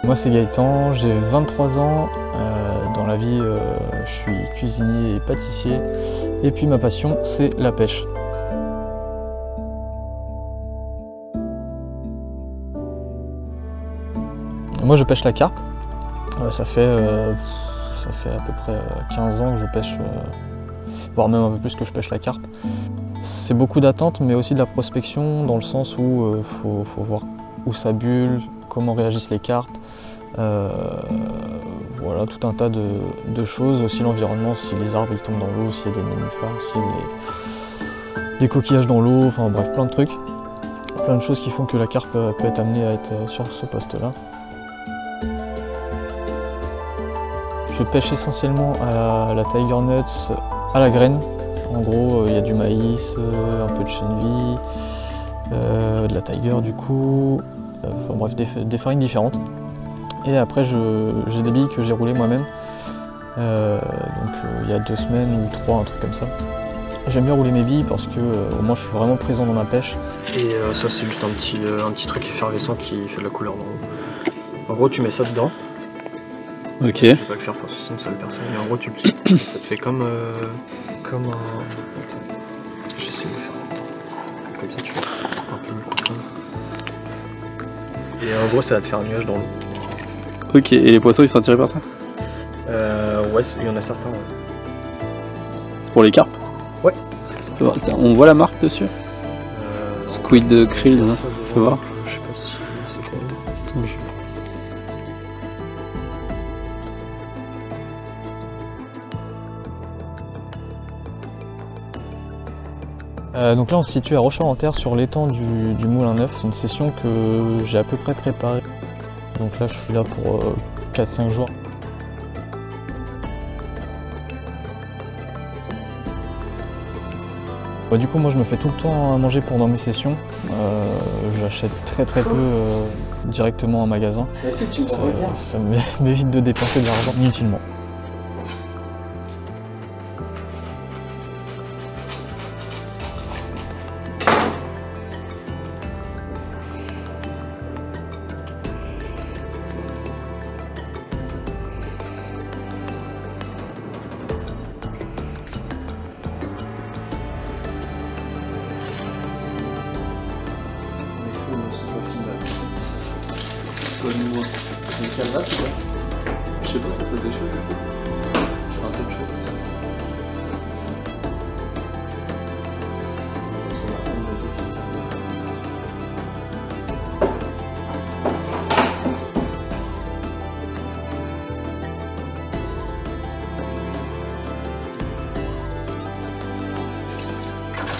Moi c'est Gaëtan, j'ai 23 ans. Dans la vie, je suis cuisinier et pâtissier. Et puis ma passion, c'est la pêche. Moi je pêche la carpe. Ça fait à peu près 15 ans que je pêche, voire même un peu plus que je pêche la carpe. C'est beaucoup d'attentes, mais aussi de la prospection, dans le sens où il faut voir où ça bulle, comment réagissent les carpes. Voilà, tout un tas de choses, aussi l'environnement, si les arbres ils tombent dans l'eau, s'il y a des nénuphars, s'il y a des coquillages dans l'eau, enfin bref, plein de trucs. Plein de choses qui font que la carpe peut être amenée à être sur ce poste-là. Je pêche essentiellement à la tiger nuts, à la graine. En gros, il y a du maïs, un peu de chenille, de la tiger du coup, enfin bref, des farines différentes. Et après, j'ai des billes que j'ai roulées moi-même, donc il y a 2 semaines ou 3, un truc comme ça. J'aime bien rouler mes billes parce que moi je suis vraiment présent dans ma pêche. Et ça c'est juste un petit truc effervescent qui fait de la couleur dans l'eau. En gros tu mets ça dedans. Ok. Je vais pas le faire parce que sinon ça le personne. Mais en gros tu le quittes et ça te fait comme un... Attends. J'essaie de faire en même temps. Comme ça tu vas un peu le comprendre. Et en gros ça va te faire un nuage dans l'eau. Ok, et les poissons ils sont attirés par ça? Ouais, il y en a certains. Ouais. C'est pour les carpes? Ouais, c'est ça. On voit la marque dessus? Squid Krill, hein. Faut voir. Je sais pas si c'était... Donc là on se situe à Roche-en-Terre sur l'étang du Moulin Neuf. C'est une session que j'ai à peu près préparée. Donc là je suis là pour 4-5 jours. Du coup moi je me fais tout le temps à manger pendant mes sessions. J'achète très peu directement en magasin. Mais si tu ça m'évite de dépenser de l'argent inutilement. Une canvas ou quoi? Je sais pas, ça peut des choses. Je fais un peu de choses.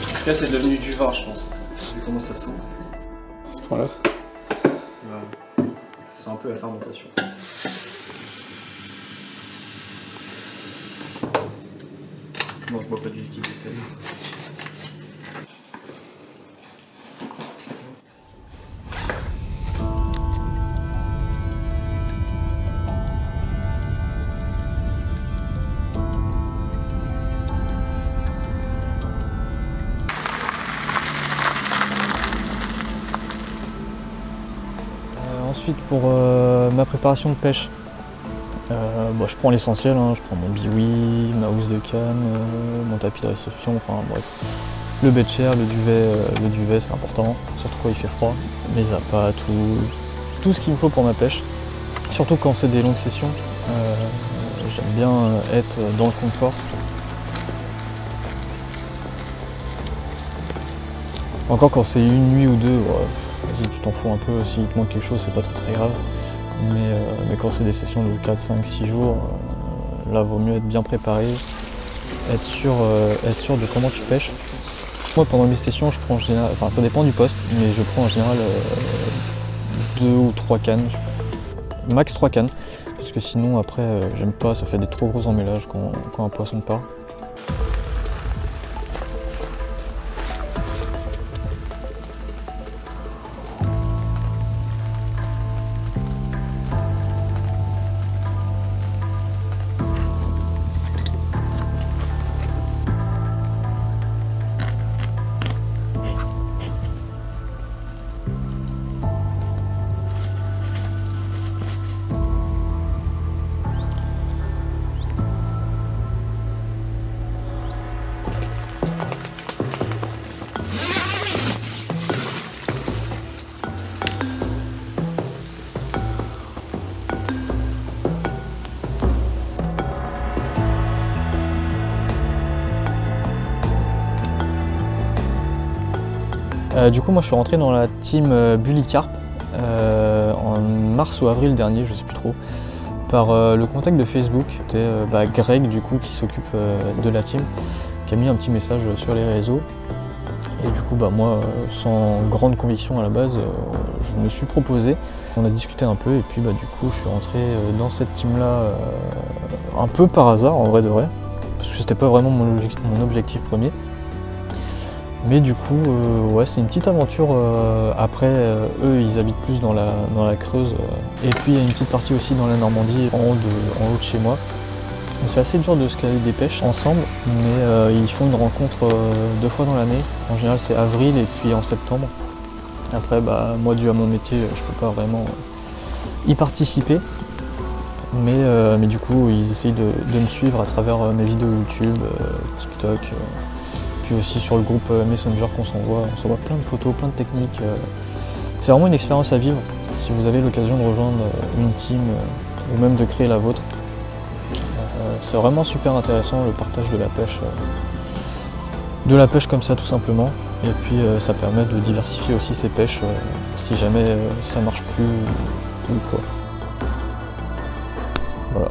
En tout cas, c'est devenu du vin, je pense. Vu comment ça sent. Ce point-là. C'est un peu la fermentation. Moi je bois pas du liquide vaisselle. Ensuite pour ma préparation de pêche, je prends l'essentiel, hein, je prends mon biwi, ma housse de canne, mon tapis de réception, enfin bref. Le bait de chair, le duvet c'est important, surtout quand il fait froid, mes appâts, tout ce qu'il me faut pour ma pêche. Surtout quand c'est des longues sessions, j'aime bien être dans le confort. Encore quand c'est une nuit ou deux, vas-y, tu t'en fous un peu, s'il te manque quelque chose, c'est pas très grave. Mais quand c'est des sessions de 4, 5, 6 jours, là vaut mieux être bien préparé, être sûr de comment tu pêches. Moi pendant mes sessions, je prends en général, enfin ça dépend du poste, mais je prends en général 2 ou 3 cannes, max 3 cannes, parce que sinon après j'aime pas, ça fait des trop gros emmêlages quand un poisson part. Du coup, moi je suis rentré dans la team Bully Carp en mars ou avril dernier, je sais plus trop, par le contact de Facebook. C'était Greg du coup qui s'occupe de la team, qui a mis un petit message sur les réseaux. Et du coup, moi, sans grande conviction à la base, je me suis proposé. On a discuté un peu et puis du coup, je suis rentré dans cette team-là un peu par hasard, en vrai de vrai, parce que c'était pas vraiment mon objectif premier. Mais du coup, ouais, c'est une petite aventure. Après, eux, ils habitent plus dans la Creuse. Et puis, il y a une petite partie aussi dans la Normandie, en haut de chez moi. C'est assez dur de se caler des pêches ensemble, mais ils font une rencontre 2 fois dans l'année. En général, c'est avril et puis en septembre. Après, moi, dû à mon métier, je peux pas vraiment y participer. Mais du coup, ils essayent de me suivre à travers mes vidéos YouTube, TikTok. Puis aussi sur le groupe Messenger qu'on s'envoie plein de photos, plein de techniques. C'est vraiment une expérience à vivre si vous avez l'occasion de rejoindre une team ou même de créer la vôtre. C'est vraiment super intéressant le partage de la pêche comme ça tout simplement. Et puis ça permet de diversifier aussi ses pêches si jamais ça marche plus ou quoi. Voilà.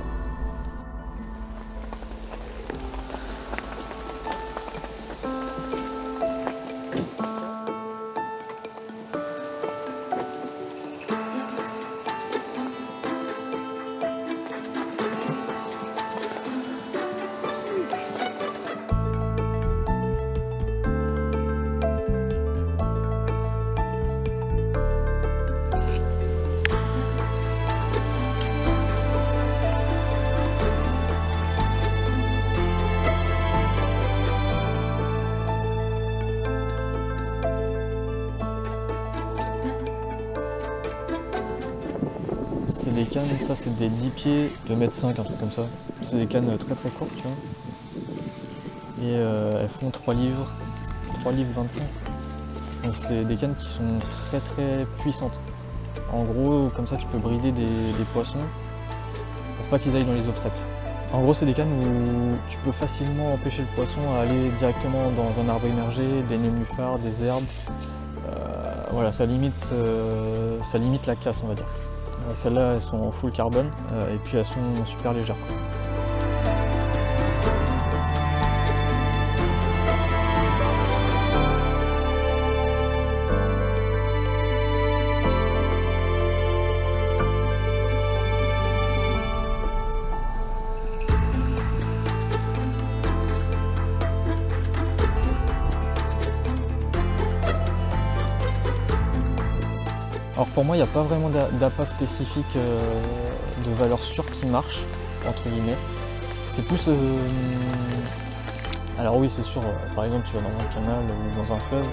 C'est des cannes, ça c'est des 10 pieds, 2,5 m, un truc comme ça. C'est des cannes très très courtes, tu vois. Et elles font 3 livres 25. Donc c'est des cannes qui sont très très puissantes. En gros, comme ça tu peux brider des poissons pour pas qu'ils aillent dans les obstacles. En gros, c'est des cannes où tu peux facilement empêcher le poisson à aller directement dans un arbre immergé, des nénuphars, des herbes. Voilà, ça limite la casse, on va dire. Celles-là, elles sont en full carbone et puis elles sont super légères, quoi. Alors pour moi, il n'y a pas vraiment d'appât spécifique de valeur sûre qui marche, entre guillemets. C'est plus... Alors oui, c'est sûr, par exemple, tu vas dans un canal ou dans un fleuve,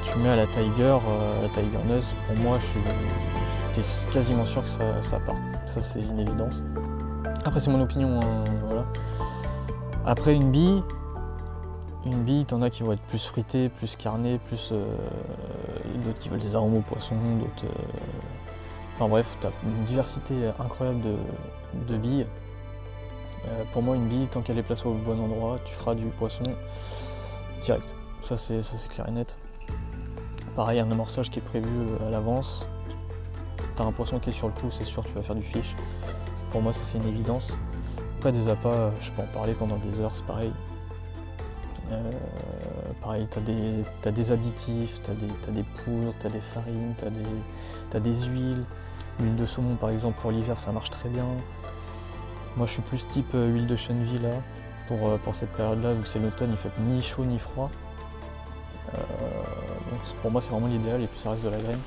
tu mets à la Tiger Nuzz, pour moi, j'étais quasiment sûr que ça part. Ça, c'est une évidence. Après, c'est mon opinion, voilà. Après, une bille, t'en as qui vont être plus fruitées, plus carnées, plus d'autres qui veulent des arômes au poisson, d'autres... Enfin bref, t'as une diversité incroyable de billes. Pour moi, une bille, tant qu'elle est placée au bon endroit, tu feras du poisson direct. Ça c'est clair et net. Pareil, un amorçage qui est prévu à l'avance. T'as un poisson qui est sur le coup, c'est sûr, tu vas faire du fish. Pour moi, ça c'est une évidence. Après, des appâts, je peux en parler pendant des heures, c'est pareil. Pareil, t'as des additifs, t'as des poudres, t'as des farines, t'as des huiles. L'huile de saumon par exemple pour l'hiver ça marche très bien. Moi je suis plus type huile de chènevis là, pour cette période là, vu que c'est l'automne, il fait ni chaud ni froid. Donc pour moi c'est vraiment l'idéal et puis ça reste de la graine.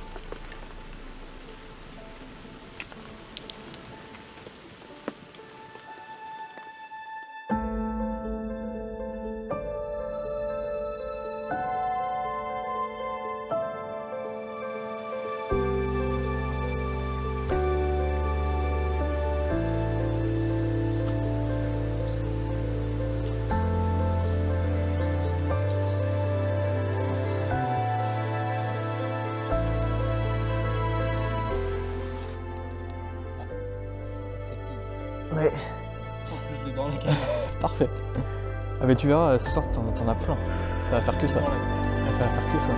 Ouais. En plus dedans les cannes. Parfait. Ah mais tu verras, ce soir t'en as plein. Ça va faire que ça. Ça va faire que ça.